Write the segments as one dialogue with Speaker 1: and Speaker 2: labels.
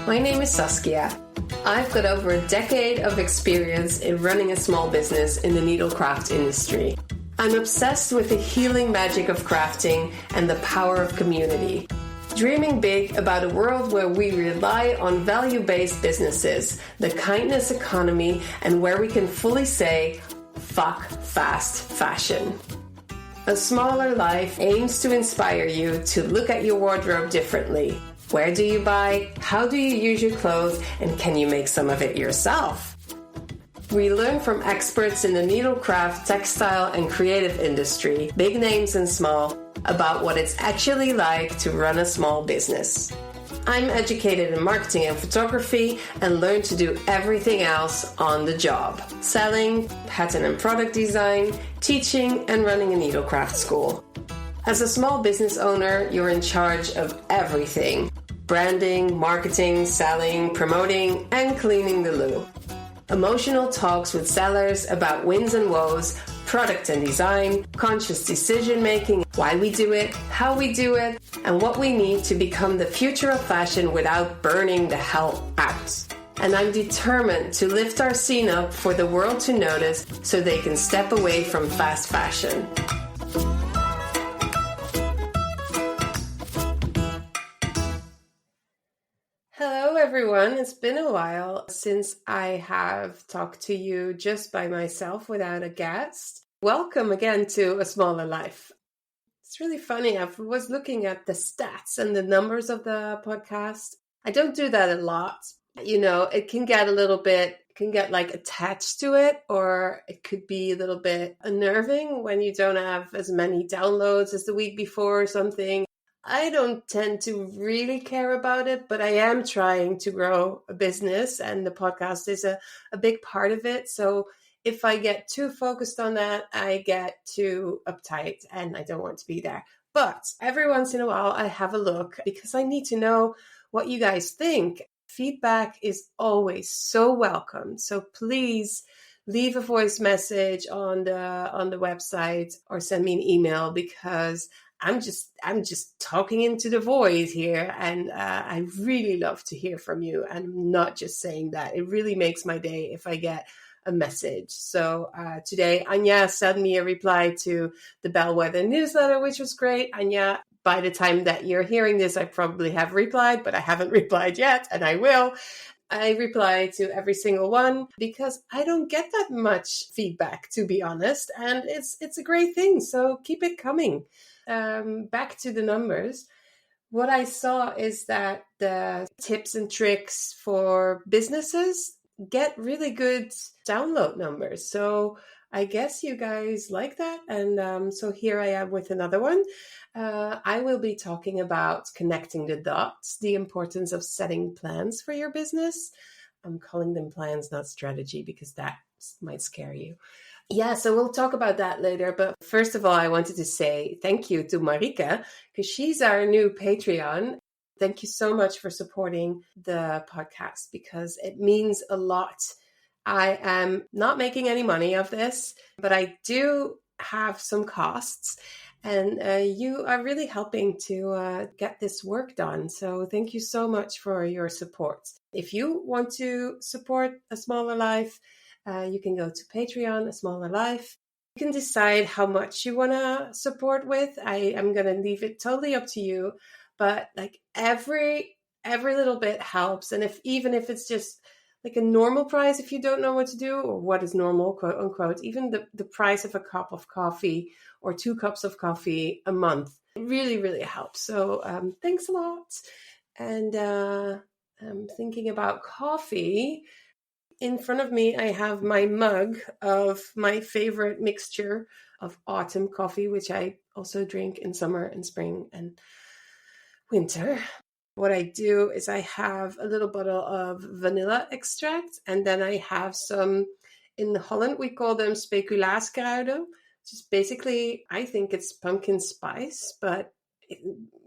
Speaker 1: My name is Saskia. I've got over a decade of experience in running a small business in the needlecraft industry. I'm obsessed with the healing magic of crafting and the power of community. Dreaming big about a world where we rely on value-based businesses, the kindness economy, and where we can fully say, fuck fast fashion. A Smaller Life aims to inspire you to look at your wardrobe differently. Where do you buy? How do you use your clothes? And can you make some of it yourself? We learn from experts in the needlecraft, textile, and creative industry, big names and small, about what it's actually like to run a small business. I'm educated in marketing and photography and learned to do everything else on the job. Selling, pattern and product design, teaching, and running a needlecraft school. As a small business owner, you're in charge of everything. Branding, marketing, selling, promoting, and cleaning the loo. Emotional talks with sellers about wins and woes, product and design, conscious decision making, why we do it, how we do it, and what we need to become the future of fashion without burning the hell out. And I'm determined to lift our scene up for the world to notice so they can step away from fast fashion. Hello everyone, it's been a while since I have talked to you just by myself without a guest. Welcome again to A Smaller Life. It's really funny, I was looking at the stats and the numbers of the podcast. I don't do that a lot. You know, it can get like attached to it, or it could be a little bit unnerving when you don't have as many downloads as the week before or something. I don't tend to really care about it, but I am trying to grow a business and the podcast is a big part of it. So if I get too focused on that, I get too uptight and I don't want to be there. But every once in a while, I have a look because I need to know what you guys think. Feedback is always so welcome. So please leave a voice message on the website or send me an email because I'm just talking into the void here, and I really love to hear from you. And I'm not just saying that. It really makes my day if I get a message. So today, Anya sent me a reply to the Bellwether newsletter, which was great. Anya, by the time that you're hearing this, I probably have replied, but I haven't replied yet, and I will. I reply to every single one because I don't get that much feedback, to be honest, and it's a great thing. So keep it coming. Back to the numbers. What I saw is that the tips and tricks for businesses get really good download numbers. So I guess you guys like that. And so here I am with another one. I will be talking about connecting the dots, the importance of setting plans for your business. I'm calling them plans, not strategy, because that might scare you. Yeah, so we'll talk about that later. But first of all, I wanted to say thank you to Marika, because she's our new Patreon. Thank you so much for supporting the podcast, because it means a lot. I am not making any money of this, but I do have some costs. And you are really helping to get this work done. So thank you so much for your support. If you want to support A Smaller Life, you can go to Patreon, A Smaller Life. You can decide how much you want to support with. I am going to leave it totally up to you. But like every little bit helps. And even if it's just like a normal price, if you don't know what to do, or what is normal, quote unquote, even the price of a cup of coffee or 2 cups of coffee a month, it really, really helps. So thanks a lot. And I'm thinking about coffee. In front of me, I have my mug of my favorite mixture of autumn coffee, which I also drink in summer and spring and winter. What I do is I have a little bottle of vanilla extract, and then I have some, in Holland we call them speculaaskruiden, which is basically, I think it's pumpkin spice, but a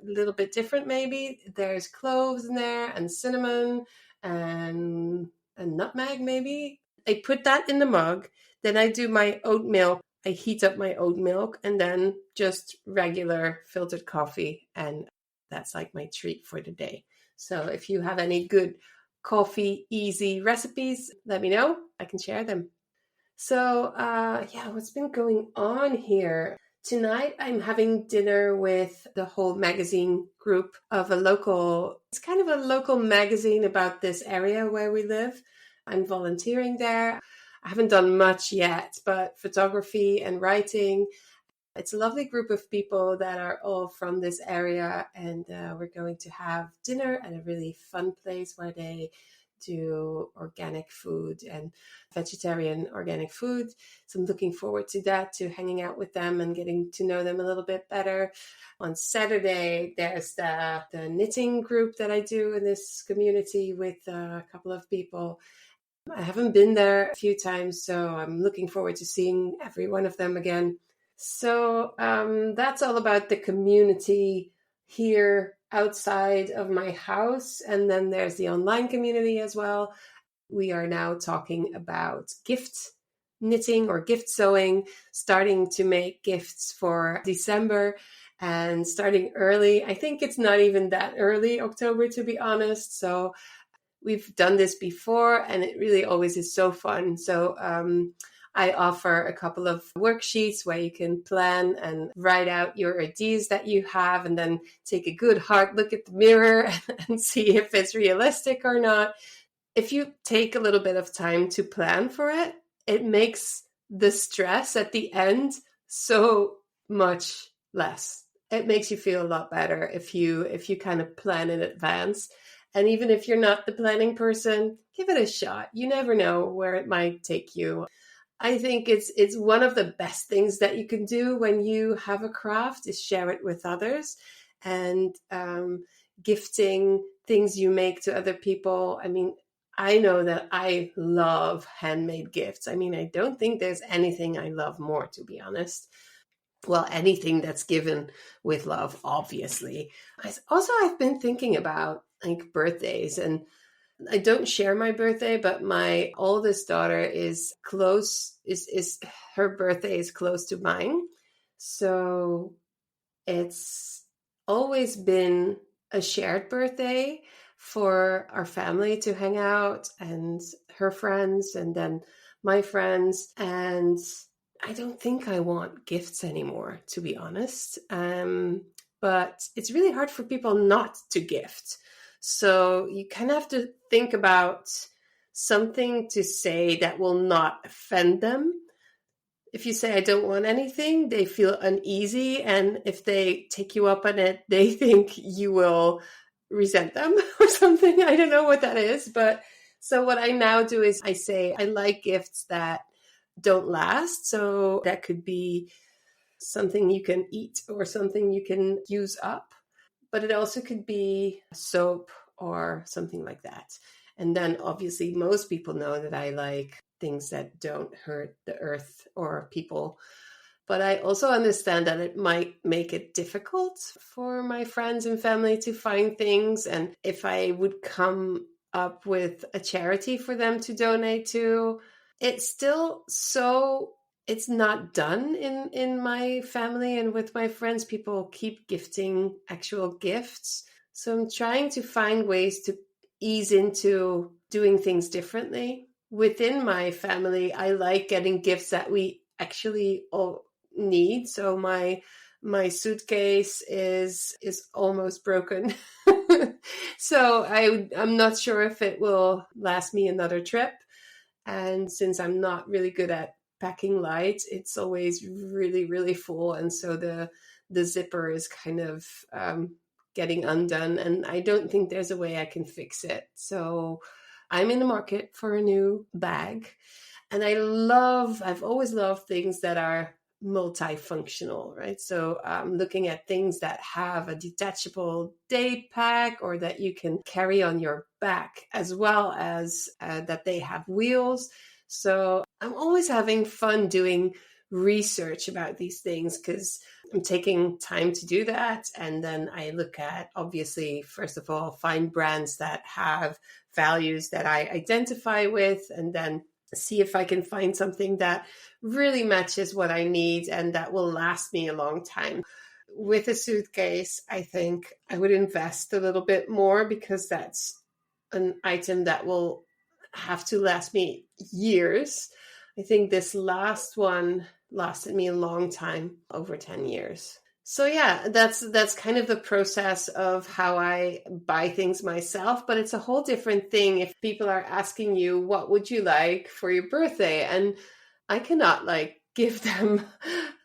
Speaker 1: little bit different maybe. There's cloves in there and cinnamon and nutmeg maybe. I put that in the mug. Then I do my oat milk. I heat up my oat milk and then just regular filtered coffee. And that's like my treat for the day. So if you have any good coffee easy recipes, let me know. I can share them. So, what's been going on here? Tonight, I'm having dinner with the whole magazine group of it's kind of a local magazine about this area where we live. I'm volunteering there. I haven't done much yet, but photography and writing. It's a lovely group of people that are all from this area, and we're going to have dinner at a really fun place where they do organic food and vegetarian organic food. So I'm looking forward to that, to hanging out with them and getting to know them a little bit better. On Saturday, there's the knitting group that I do in this community with a couple of people. I haven't been there a few times, so I'm looking forward to seeing every one of them again. So that's all about the community here outside of my house. And then there's the online community as well. We are now talking about gift knitting or gift sewing, starting to make gifts for December and starting early. I think it's not even that early, October, to be honest. So we've done this before and it really always is so fun. So I offer a couple of worksheets where you can plan and write out your ideas that you have and then take a good hard look at the mirror and see if it's realistic or not. If you take a little bit of time to plan for it, it makes the stress at the end so much less. It makes you feel a lot better if you kind of plan in advance. And even if you're not the planning person, give it a shot. You never know where it might take you. I think it's one of the best things that you can do when you have a craft is share it with others, and gifting things you make to other people. I mean, I know that I love handmade gifts. I mean, I don't think there's anything I love more, to be honest. Well, anything that's given with love, obviously. I've been thinking about like birthdays, and I don't share my birthday, but my oldest daughter is her birthday is close to mine. So it's always been a shared birthday for our family to hang out and her friends and then my friends. And I don't think I want gifts anymore, to be honest. But it's really hard for people not to gift. So you kind of have to think about something to say that will not offend them. If you say, I don't want anything, they feel uneasy. And if they take you up on it, they think you will resent them or something. I don't know what that is. But so what I now do is I say, I like gifts that don't last. So that could be something you can eat or something you can use up. But it also could be soap or something like that. And then obviously most people know that I like things that don't hurt the earth or people. But I also understand that it might make it difficult for my friends and family to find things. And if I would come up with a charity for them to donate to, it's not done in my family and with my friends. People keep gifting actual gifts. So I'm trying to find ways to ease into doing things differently. Within my family, I like getting gifts that we actually all need. So my suitcase is almost broken. So I'm not sure if it will last me another trip. And since I'm not really good at packing light, it's always really, really full. And so the zipper is kind of getting undone. And I don't think there's a way I can fix it. So I'm in the market for a new bag. And I've always loved things that are multifunctional, right? So looking at things that have a detachable day pack or that you can carry on your back, as well as that they have wheels. So I'm always having fun doing research about these things because I'm taking time to do that. And then I look at, obviously, first of all, find brands that have values that I identify with, and then see if I can find something that really matches what I need and that will last me a long time. with a suitcase, I think I would invest a little bit more because that's an item that will have to last me years. I think this last one lasted me a long time, over 10 years. So yeah, that's kind of the process of how I buy things myself, but it's a whole different thing if people are asking you what would you like for your birthday, and I cannot give them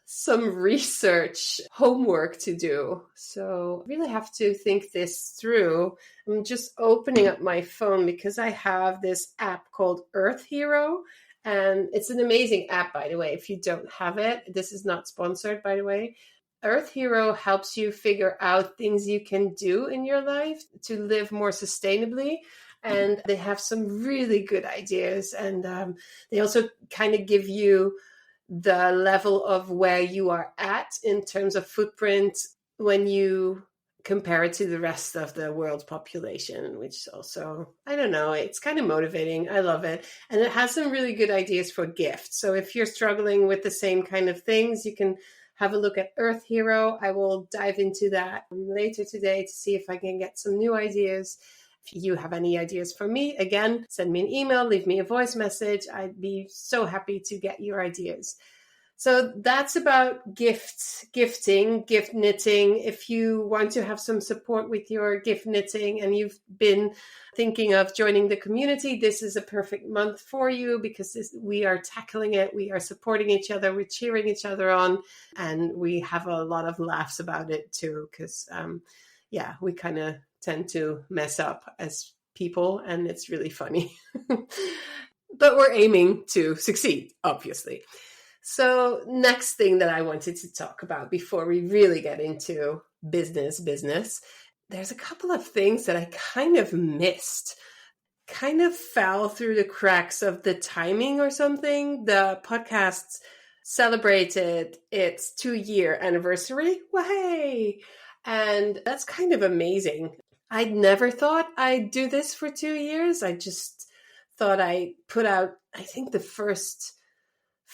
Speaker 1: some research homework to do. So I really have to think this through. I'm just opening up my phone because I have this app called Earth Hero. And it's an amazing app, by the way. If you don't have it, this is not sponsored, by the way. Earth Hero helps you figure out things you can do in your life to live more sustainably. And they have some really good ideas. And they also kind of give you the level of where you are at in terms of footprint when you compare it to the rest of the world's population, which also, I don't know, it's kind of motivating. I love it. And it has some really good ideas for gifts. So if you're struggling with the same kind of things, you can have a look at Earth Hero. I will dive into that later today to see if I can get some new ideas. If you have any ideas for me, again, send me an email, leave me a voice message. I'd be so happy to get your ideas. So that's about gifting, gift knitting. If you want to have some support with your gift knitting and you've been thinking of joining the community, this is a perfect month for you because we are tackling it. We are supporting each other. We're cheering each other on. And we have a lot of laughs about it too, because, we kind of tend to mess up as people and it's really funny. But we're aiming to succeed, obviously. So next thing that I wanted to talk about before we really get into business, there's a couple of things that I kind of missed, kind of fell through the cracks of the timing or something. The podcast celebrated its 2-year anniversary. Way! And that's kind of amazing. I'd never thought I'd do this for 2 years. I just thought I put out, I think the first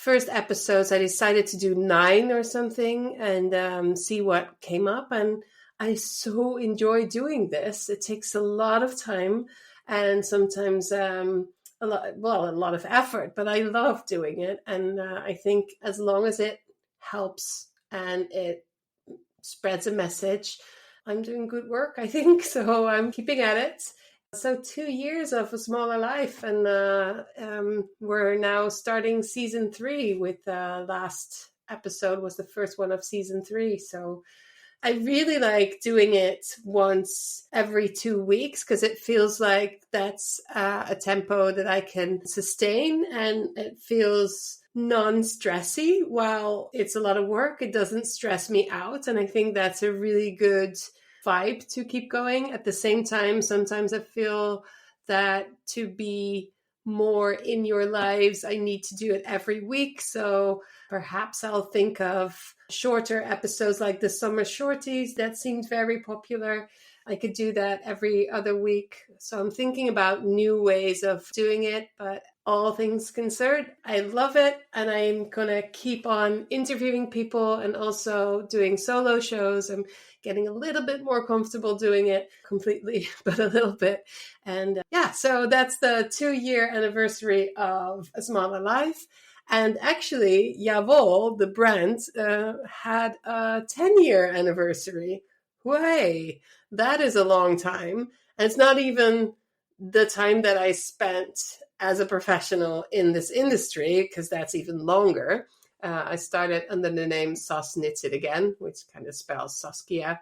Speaker 1: episodes, I decided to do 9 or something and see what came up. And I so enjoy doing this. It takes a lot of time and sometimes a lot of effort, but I love doing it. And I think as long as it helps and it spreads a message, I'm doing good work, I think. So I'm keeping at it. So 2 years of A Smaller Life, and we're now starting season 3 with last episode was the first one of season 3. So I really like doing it once every 2 weeks because it feels like that's a tempo that I can sustain and it feels non-stressy. While it's a lot of work, it doesn't stress me out. And I think that's a really good vibe to keep going. At the same time, sometimes I feel that to be more in your lives, I need to do it every week. So perhaps I'll think of shorter episodes like the summer shorties. That seemed very popular. I could do that every other week. So I'm thinking about new ways of doing it, but all things considered, I love it. And I'm going to keep on interviewing people and also doing solo shows. I'm getting a little bit more comfortable doing it completely, but a little bit. And so that's the 2-year anniversary of A Smaller Life. And actually, Jawohl, the brand, had a 10-year anniversary. Way, that is a long time. And it's not even the time that I spent as a professional in this industry, because that's even longer. I started under the name Sas Knits It Again, which kind of spells Saskia.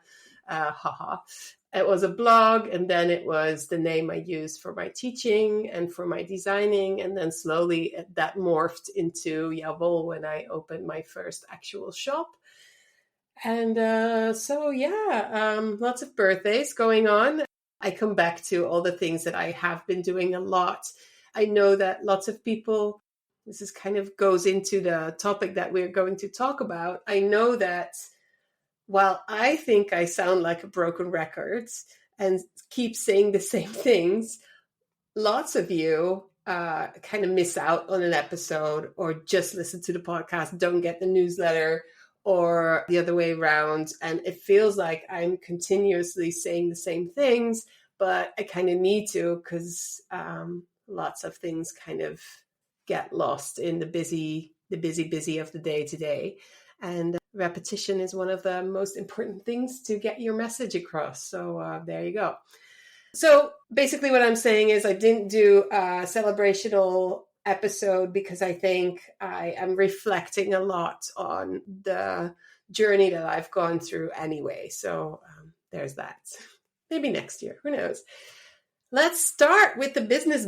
Speaker 1: It was a blog, and then it was the name I used for my teaching and for my designing. And then slowly that morphed into Jawohl when I opened my first actual shop. And lots of birthdays going on. I come back to all the things that I have been doing a lot. I know that lots of people, this is kind of goes into the topic that we're going to talk about. I know that while I think I sound like a broken record and keep saying the same things, lots of you kind of miss out on an episode or just listen to the podcast, don't get the newsletter, or the other way around. And it feels like I'm continuously saying the same things, but I kind of need to, because lots of things kind of get lost in the busy of the day to day. And repetition is one of the most important things to get your message across. So there you go. So basically what I'm saying is I didn't do a celebrational episode because I think I am reflecting a lot on the journey that I've gone through anyway. So there's that. Maybe next year, who knows? Let's start with the business,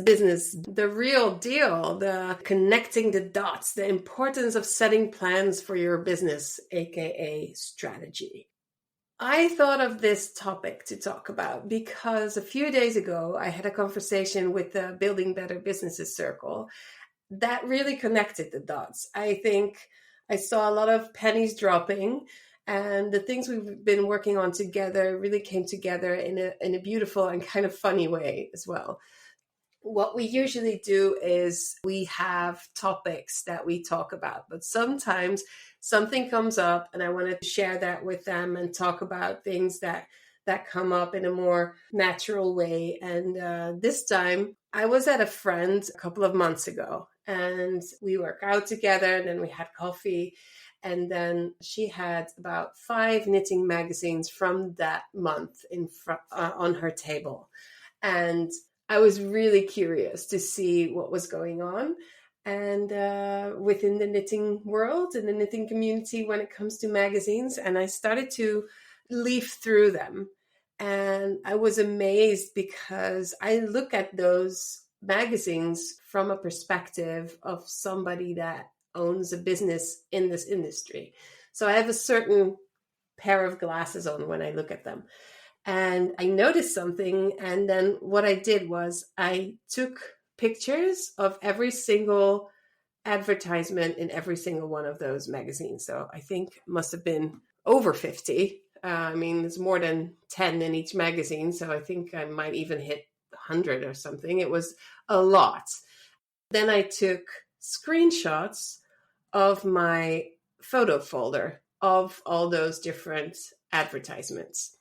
Speaker 1: the real deal, the connecting the dots, the importance of setting plans for your business, aka strategy. I thought of this topic to talk about because a few days ago, I had a conversation with the Building Better Businesses Circle that really connected the dots. I think I saw a lot of pennies dropping, and the things we've been working on together really came together in a beautiful and kind of funny way as well. What we usually do is we have topics that we talk about, but sometimes something comes up and I wanted to share that with them and talk about things that come up in a more natural way. And this time I was at a friend a couple of months ago, and we work out together, and then we had coffee. And then she had about 5 knitting magazines from that month on her table. And I was really curious to see what was going on. And within the knitting world and the knitting community when it comes to magazines. And I started to leaf through them. And I was amazed because I look at those magazines from a perspective of somebody that owns a business in this industry. So I have a certain pair of glasses on when I look at them. And I noticed something. And then what I did was I took pictures of every single advertisement in every single one of those magazines. So I think it must have been over 50. I mean, there's more than 10 in each magazine. So I think I might even hit 100 or something. It was a lot. Then I took screenshots of my photo folder of all those different advertisements.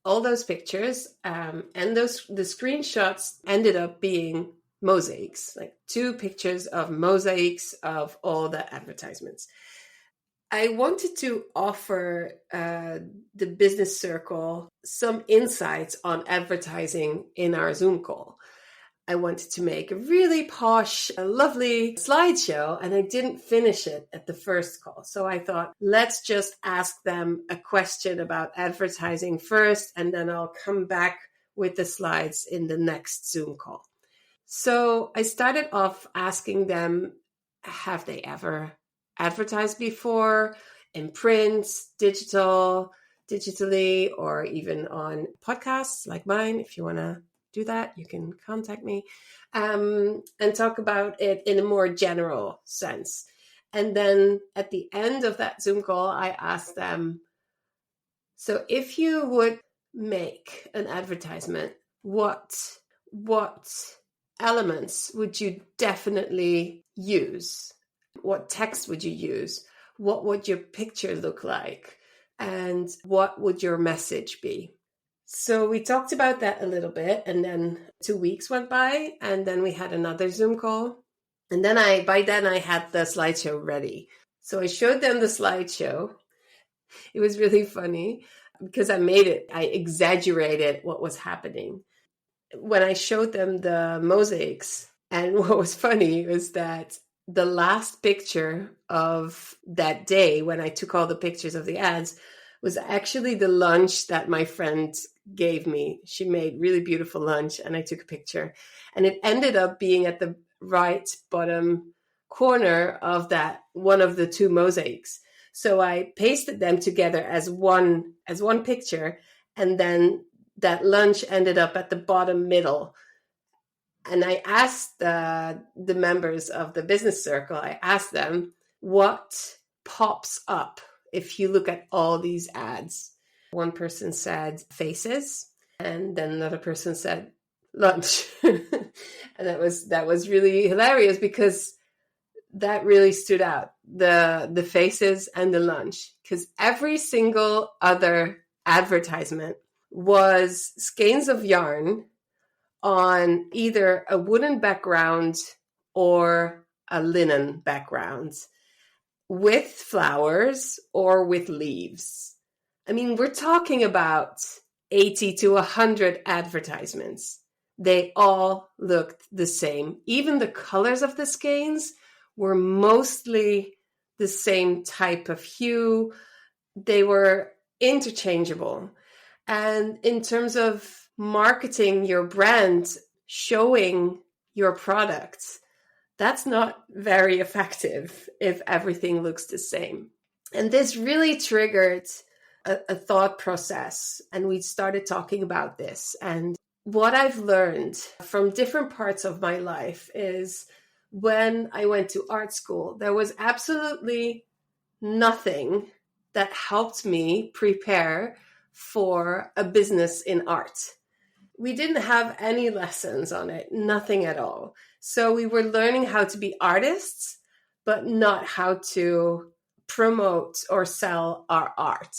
Speaker 1: All those pictures and the screenshots ended up being mosaics, like 2 pictures of mosaics of all the advertisements. I wanted to offer the business circle some insights on advertising in our Zoom call. I wanted to make a really posh, lovely slideshow, and I didn't finish it at the first call. So I thought, let's just ask them a question about advertising first, and then I'll come back with the slides in the next Zoom call. So I started off asking them, have they ever advertised before in print, digitally, or even on podcasts like mine? If you want to do that, you can contact me and talk about it in a more general sense. And then at the end of that Zoom call, I asked them, so if you would make an advertisement, what elements would you definitely use? What text would you use? What would your picture look like? And what would your message be? So we talked about that a little bit, and then 2 weeks went by, and then we had another Zoom call. And then by then I had the slideshow ready. So I showed them the slideshow. It was really funny because I exaggerated what was happening. When I showed them the mosaics, and what was funny was that the last picture of that day when I took all the pictures of the ads was actually the lunch that my friend gave me. She made really beautiful lunch, and I took a picture, and it ended up being at the right bottom corner of that one of the 2 mosaics. So I pasted them together as one picture, and then that lunch ended up at the bottom middle. And I asked the members of the business circle, I asked them, what pops up if you look at all these ads? One person said faces, and then another person said lunch. And that was really hilarious because that really stood out, the faces and the lunch, because every single other advertisement was skeins of yarn on either a wooden background or a linen background with flowers or with leaves. I mean, we're talking about 80 to 100 advertisements. They all looked the same. Even the colors of the skeins were mostly the same type of hue. They were interchangeable. And in terms of marketing your brand, showing your products, that's not very effective if everything looks the same. And this really triggered a thought process. And we started talking about this. And what I've learned from different parts of my life is when I went to art school, there was absolutely nothing that helped me prepare for a business in art. We didn't have any lessons on it, nothing at all. So we were learning how to be artists, but not how to promote or sell our art.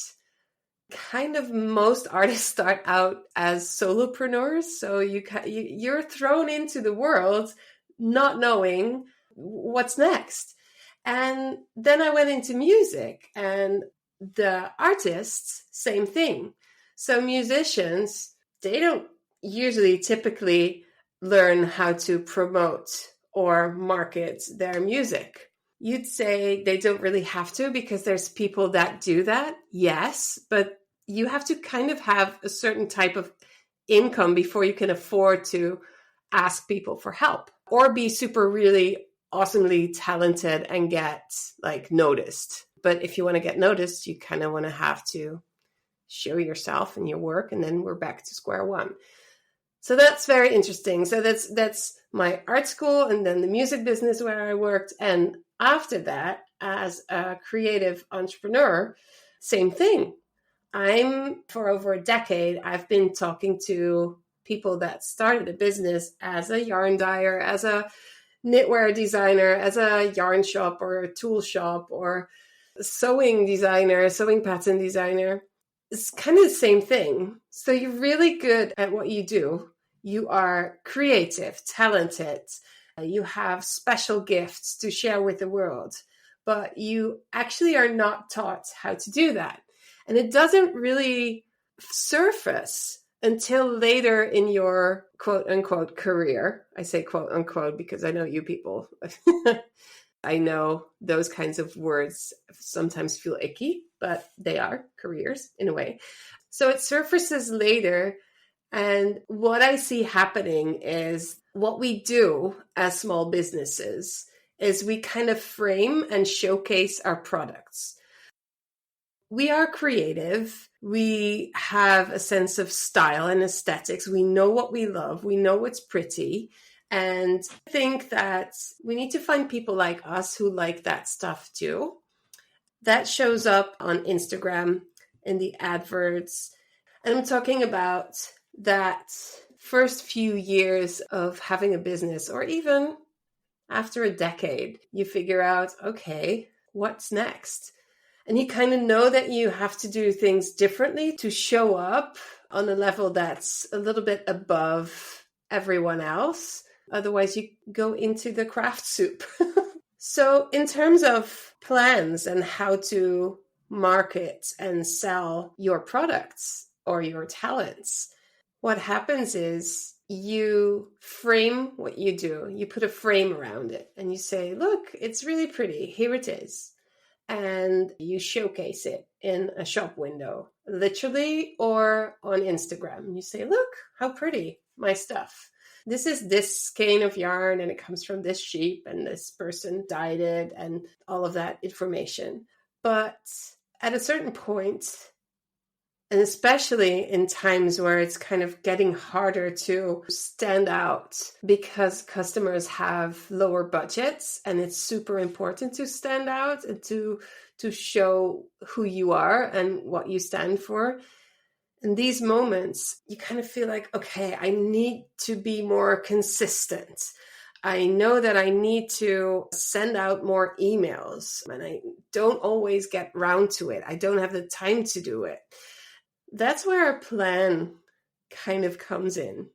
Speaker 1: Kind of most artists start out as solopreneurs. So you're thrown into the world not knowing what's next. And then I went into music, and the artists, same thing. So musicians, they don't usually typically learn how to promote or market their music. You'd say they don't really have to because there's people that do that. Yes, but you have to kind of have a certain type of income before you can afford to ask people for help or be super really awesomely talented and get like noticed. But if you want to get noticed, you kind of want to have to show yourself and your work, and then we're back to square one. So that's very interesting. So that's my art school, and then the music business where I worked. And after that, as a creative entrepreneur, same thing. For over a decade, I've been talking to people that started a business as a yarn dyer, as a knitwear designer, as a yarn shop or a tool shop or a sewing designer, sewing pattern designer. It's kind of the same thing. So you're really good at what you do. You are creative, talented. You have special gifts to share with the world, but you actually are not taught how to do that. And it doesn't really surface until later in your quote unquote career. I say quote unquote because I know you people. I know those kinds of words sometimes feel icky, but they are careers in a way. So it surfaces later. And what I see happening is what we do as small businesses is we kind of frame and showcase our products. We are creative. We have a sense of style and aesthetics. We know what we love. We know what's pretty. And I think that we need to find people like us who like that stuff too. That shows up on Instagram in the adverts. And I'm talking about that first few years of having a business, or even after a decade, you figure out, okay, what's next? And you kind of know that you have to do things differently to show up on a level that's a little bit above everyone else. Otherwise, you go into the craft soup. So in terms of plans and how to market and sell your products or your talents, what happens is you frame what you do. You put a frame around it and you say, look, it's really pretty. Here it is. And you showcase it in a shop window, literally, or on Instagram. You say, look, how pretty, my stuff. This is this skein of yarn, and it comes from this sheep, and this person dyed it, and all of that information. But at a certain point, and especially in times where it's kind of getting harder to stand out because customers have lower budgets, and it's super important to stand out and to show who you are and what you stand for. In these moments, you kind of feel like, okay, I need to be more consistent. I know that I need to send out more emails, and I don't always get round to it. I don't have the time to do it. That's where a plan kind of comes in.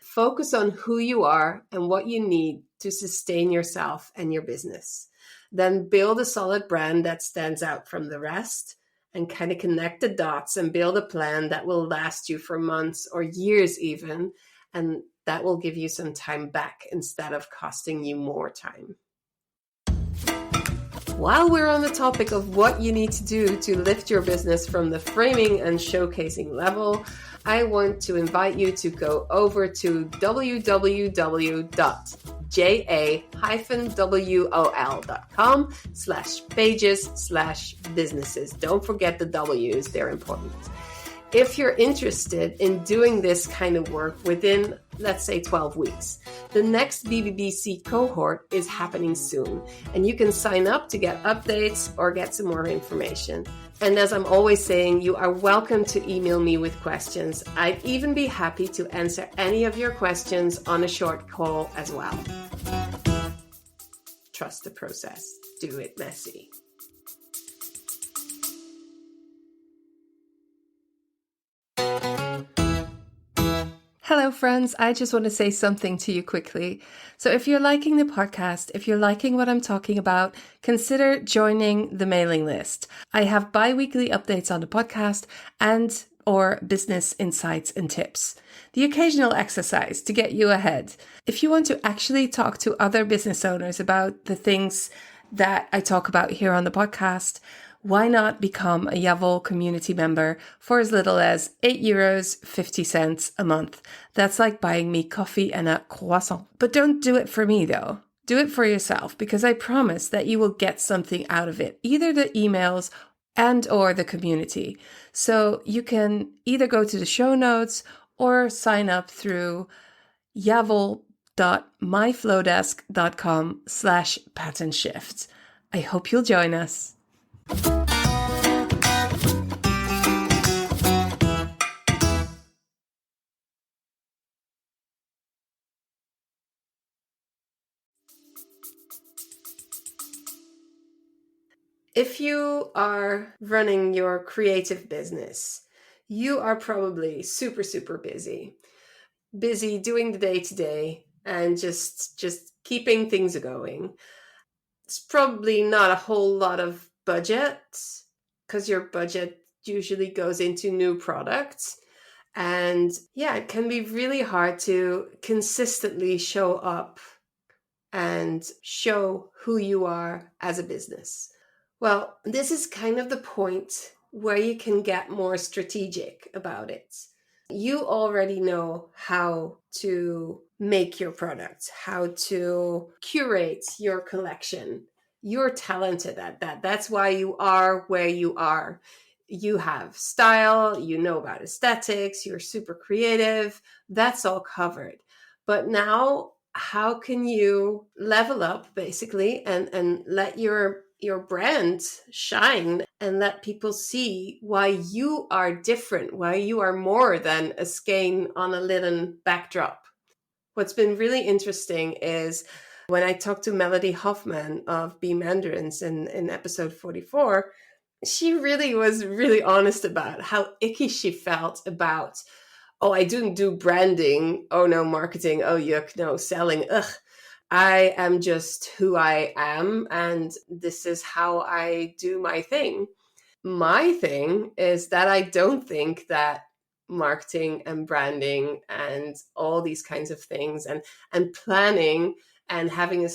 Speaker 1: Focus on who you are and what you need to sustain yourself and your business. Then build a solid brand that stands out from the rest, and kind of connect the dots and build a plan that will last you for months or years even, and that will give you some time back instead of costing you more time. While we're on the topic of what you need to do to lift your business from the framing and showcasing level, I want to invite you to go over to www.ja-wol.com/pages/businesses. Don't forget the W's, they're important. If you're interested in doing this kind of work within, let's say, 12 weeks, the next BBBC cohort is happening soon, and you can sign up to get updates or get some more information. And as I'm always saying, you are welcome to email me with questions. I'd even be happy to answer any of your questions on a short call as well. Trust the process. Do it messy. Hello, friends. I just want to say something to you quickly. So if you're liking the podcast, if you're liking what I'm talking about, consider joining the mailing list. I have bi-weekly updates on the podcast and or business insights and tips. The occasional exercise to get you ahead. If you want to actually talk to other business owners about the things that I talk about here on the podcast, why not become a Yavol community member for as little as €8.50 a month? That's like buying me coffee and a croissant. But don't do it for me though. Do it for yourself, because I promise that you will get something out of it, either the emails and or the community. So you can either go to the show notes or sign up through yavol.myflowdesk.com/pattern shift. I hope you'll join us. If you are running your creative business, you are probably super, super busy. Busy doing the day-to-day and just keeping things going. It's probably not a whole lot of budget, because your budget usually goes into new products. And yeah, it can be really hard to consistently show up and show who you are as a business. Well, this is kind of the point where you can get more strategic about it. You already know how to make your products, how to curate your collection. You're talented at that. That's why you are where you are. You have style, you know about aesthetics, you're super creative. That's all covered. But now, how can you level up basically and let your brand shine and let people see why you are different, why you are more than a skein on a linen backdrop? What's been really interesting is when I talked to Melody Hoffman of Bee Mandarins in episode 44, she really was really honest about how icky she felt about, oh, I didn't do branding. Oh, no, marketing. Oh, yuck, no, selling. Ugh. I am just who I am, and this is how I do my thing. My thing is that I don't think that marketing and branding and all these kinds of things and planning and having a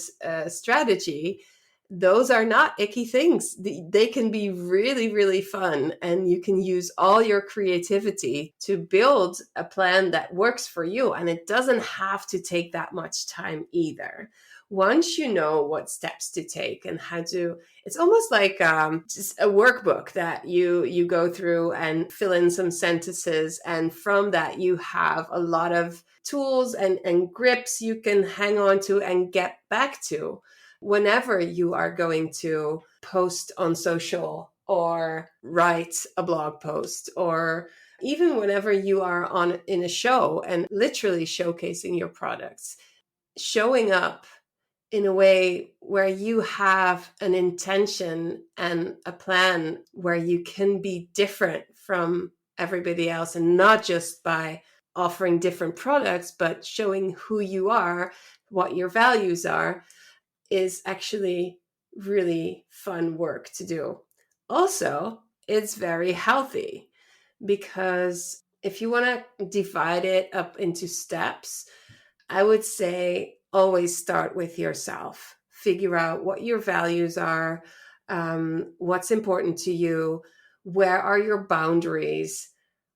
Speaker 1: strategy, those are not icky things. They can be really, really fun, and you can use all your creativity to build a plan that works for you. And it doesn't have to take that much time either. Once you know what steps to take and how to, it's almost like just a workbook that you go through and fill in some sentences. And from that, you have a lot of tools and grips you can hang on to and get back to whenever you are going to post on social or write a blog post, or even whenever you are in a show and literally showcasing your products. showing up in a way where you have an intention and a plan where you can be different from everybody else, and not just by offering different products, but showing who you are, what your values are, is actually really fun work to do. Also, it's very healthy because if you want to divide it up into steps, I would say always start with yourself. Figure out what your values are, what's important to you, where are your boundaries,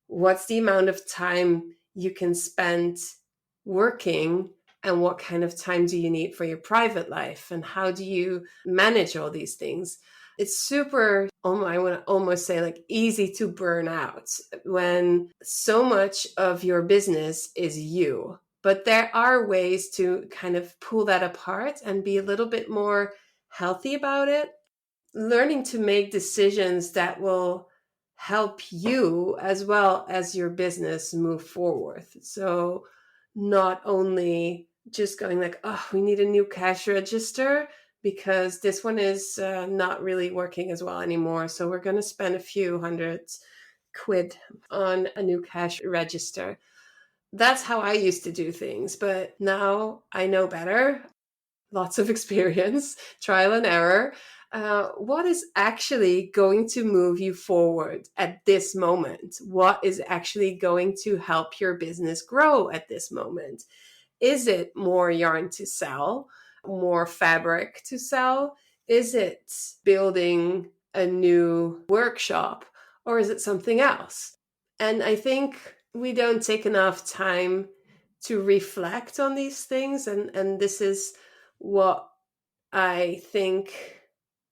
Speaker 1: what's the amount of time you can spend working, and what kind of time do you need for your private life, and how do you manage all these things. It's super, I want to almost say like easy to burn out when so much of your business is you. But there are ways to kind of pull that apart and be a little bit more healthy about it. Learning to make decisions that will help you as well as your business move forward. So not only just going like, oh, we need a new cash register because this one is not really working as well anymore. So we're going to spend a few £100 on a new cash register. That's how I used to do things, but now I know better. Lots of experience, trial and error. What is actually going to move you forward at this moment? What is actually going to help your business grow at this moment? Is it more yarn to sell, more fabric to sell? Is it building a new workshop, or is it something else? And I think we don't take enough time to reflect on these things. And this is what I think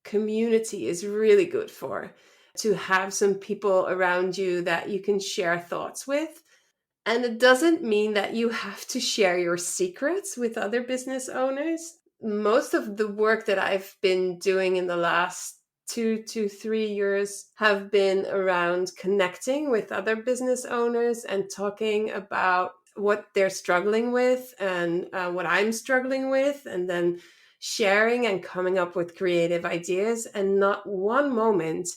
Speaker 1: community is really good for, to have some people around you that you can share thoughts with. And it doesn't mean that you have to share your secrets with other business owners. Most of the work that I've been doing in the last 2 to 3 years have been around connecting with other business owners and talking about what they're struggling with and what I'm struggling with, and then sharing and coming up with creative ideas. And not one moment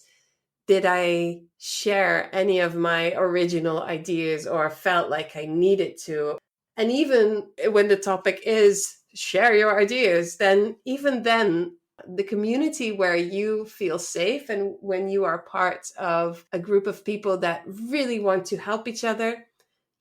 Speaker 1: did I share any of my original ideas or felt like I needed to. And even when the topic is share your ideas, then even then, the community where you feel safe and when you are part of a group of people that really want to help each other,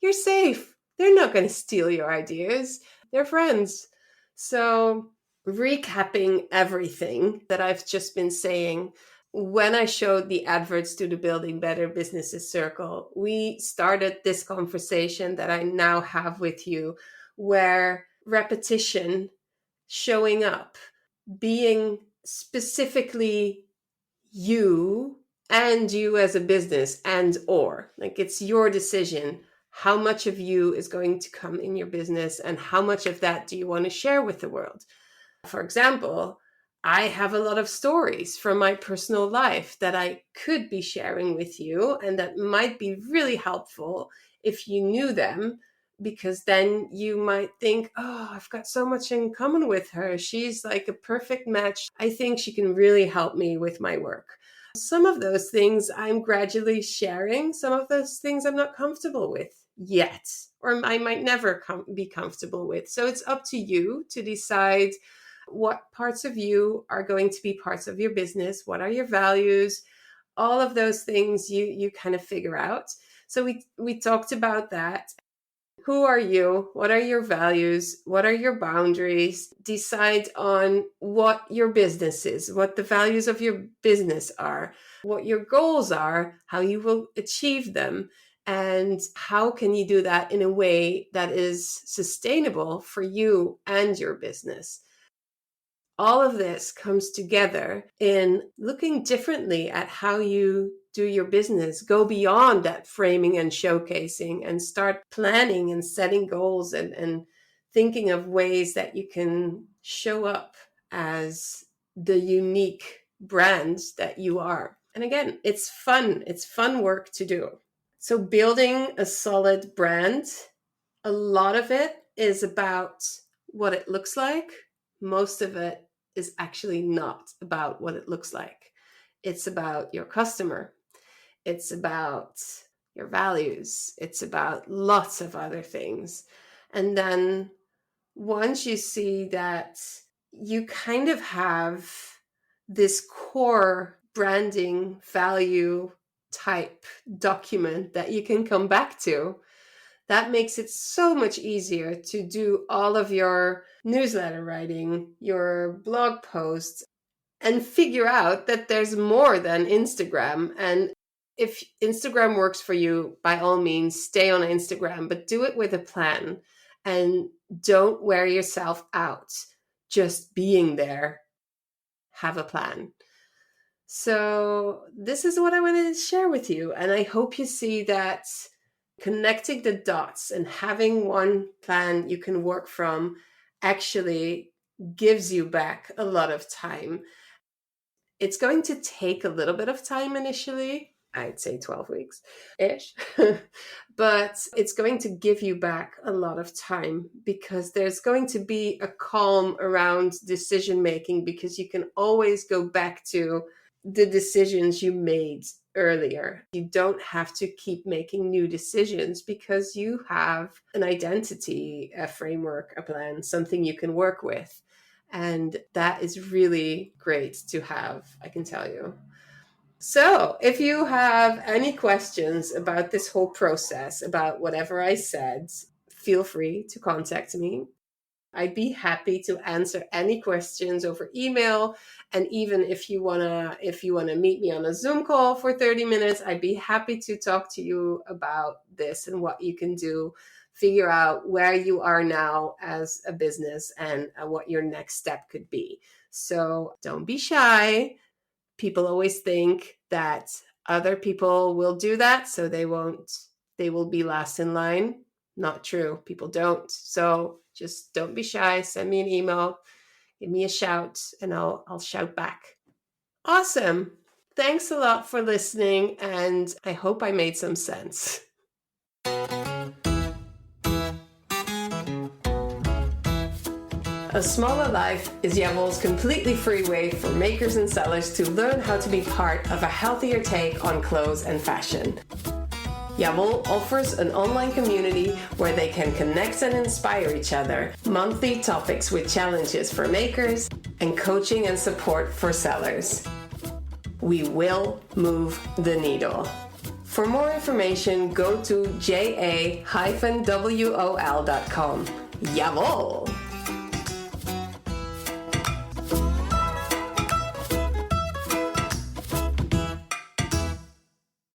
Speaker 1: you're safe. They're not going to steal your ideas. They're friends. So, recapping everything that I've just been saying, when I showed the adverts to the Building Better Businesses Circle, we started this conversation that I now have with you, where repetition, showing up, being specifically you and you as a business, and or like it's your decision how much of you is going to come in your business and how much of that do you want to share with the world. For example, I have a lot of stories from my personal life that I could be sharing with you and that might be really helpful if you knew them, because then you might think, oh, I've got so much in common with her. She's like a perfect match. I think she can really help me with my work. Some of those things I'm gradually sharing. Some of those things I'm not comfortable with yet, or I might never be comfortable with. So it's up to you to decide what parts of you are going to be parts of your business. What are your values? All of those things you kind of figure out. So we talked about that. Who are you? What are your values? What are your boundaries? Decide on what your business is, what the values of your business are, what your goals are, how you will achieve them, and how can you do that in a way that is sustainable for you and your business. All of this comes together in looking differently at how you do your business. Go beyond that framing and showcasing and start planning and setting goals and thinking of ways that you can show up as the unique brand that you are. And again, it's fun. It's fun work to do. So building a solid brand, a lot of it is about what it looks like, most of it is actually not about what it looks like. It's about your customer. It's about your values. It's about lots of other things. And then once you see that you kind of have this core branding value type document that you can come back to, that makes it so much easier to do all of your newsletter writing, your blog posts, and figure out that there's more than Instagram. And if Instagram works for you, by all means, stay on Instagram, but do it with a plan and don't wear yourself out just being there. Have a plan. So this is what I wanted to share with you. And I hope you see that connecting the dots and having one plan you can work from actually gives you back a lot of time. It's going to take a little bit of time initially. I'd say 12 weeks-ish. But it's going to give you back a lot of time because there's going to be a calm around decision making because you can always go back to the decisions you made earlier. You don't have to keep making new decisions because you have an identity, a framework, a plan, something you can work with. And that is really great to have, I can tell you. So if you have any questions about this whole process, about whatever I said, feel free to contact me. I'd be happy to answer any questions over email. And even if you wanna meet me on a Zoom call for 30 minutes, I'd be happy to talk to you about this and what you can do, figure out where you are now as a business and what your next step could be. So don't be shy. People always think that other people will do that, so they will be last in line. Not true. People don't. So just don't be shy. Send me an email, give me a shout, and I'll shout back. Awesome. Thanks a lot for listening, and I hope I made some sense. A Smaller Life is Jawohl's completely free way for makers and sellers to learn how to be part of a healthier take on clothes and fashion. Jawohl offers an online community where they can connect and inspire each other, monthly topics with challenges for makers, and coaching and support for sellers. We will move the needle. For more information, go to ja-wol.com. Jawohl!